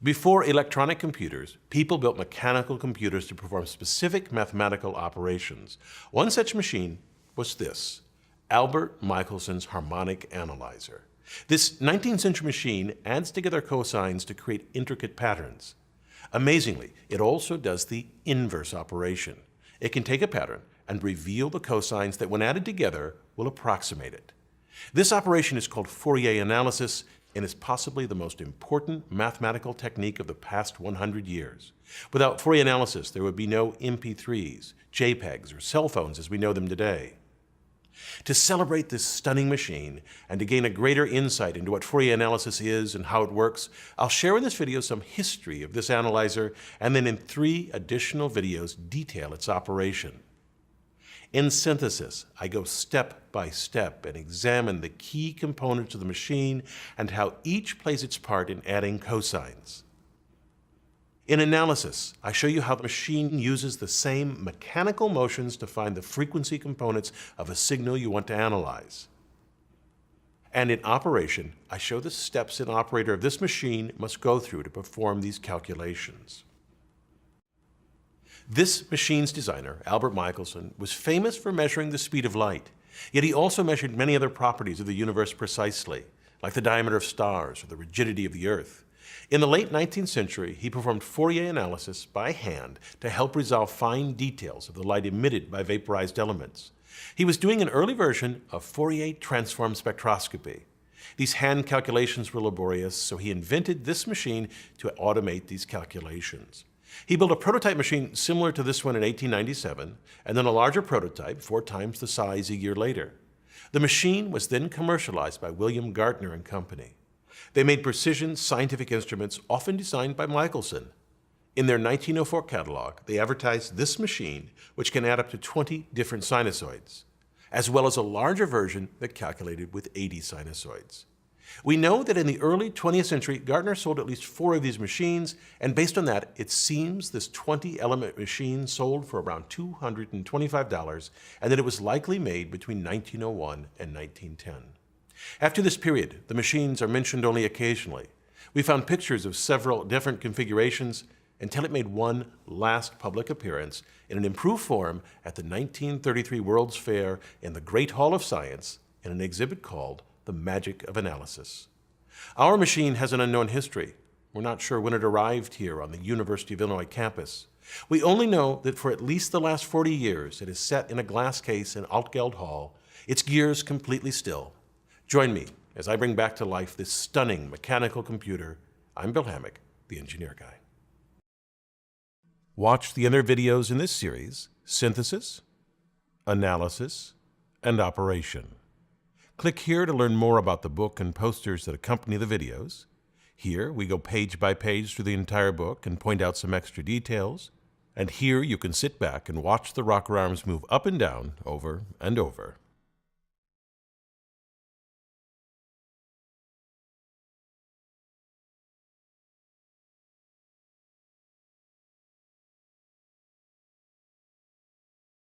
Before electronic computers, people built mechanical computers to perform specific mathematical operations. One such machine was this, Albert Michelson's harmonic analyzer. This 19th century machine adds together cosines to create intricate patterns. Amazingly, it also does the inverse operation. It can take a pattern and reveal the cosines that, when added together, will approximate it. This operation is called Fourier analysis and is possibly the most important mathematical technique of the past 100 years. Without Fourier analysis, there would be no MP3s, JPEGs, or cell phones as we know them today. To celebrate this stunning machine and to gain a greater insight into what Fourier analysis is and how it works, I'll share in this video some history of this analyzer and then in 3 additional videos detail its operation. In synthesis, I go step by step and examine the key components of the machine and how each plays its part in adding cosines. In analysis, I show you how the machine uses the same mechanical motions to find the frequency components of a signal you want to analyze. And in operation, I show the steps an operator of this machine must go through to perform these calculations. This machine's designer, Albert Michelson, was famous for measuring the speed of light, yet he also measured many other properties of the universe precisely, like the diameter of stars or the rigidity of the Earth. In the late 19th century, he performed Fourier analysis by hand to help resolve fine details of the light emitted by vaporized elements. He was doing an early version of Fourier transform spectroscopy. These hand calculations were laborious, so he invented this machine to automate these calculations. He built a prototype machine similar to this one in 1897, and then a larger prototype 4 times the size a year later. The machine was then commercialized by William Gartner and Company. They made precision scientific instruments often designed by Michelson. In their 1904 catalog, they advertised this machine, which can add up to 20 different sinusoids, as well as a larger version that calculated with 80 sinusoids. We know that in the early 20th century, Gartner sold at least 4 of these machines, and based on that, it seems this 20-element machine sold for around $225, and that it was likely made between 1901 and 1910. After this period, the machines are mentioned only occasionally. We found pictures of several different configurations until it made one last public appearance in an improved form at the 1933 World's Fair in the Great Hall of Science in an exhibit called The Magic of Analysis. Our machine has an unknown history. We're not sure when it arrived here on the University of Illinois campus. We only know that for at least the last 40 years, it is set in a glass case in Altgeld Hall, its gears completely still. Join me as I bring back to life this stunning mechanical computer. I'm Bill Hammack, the Engineer Guy. Watch the other videos in this series, Synthesis, Analysis, and Operation. Click here to learn more about the book and posters that accompany the videos. Here, we go page by page through the entire book and point out some extra details. And here, you can sit back and watch the rocker arms move up and down over and over.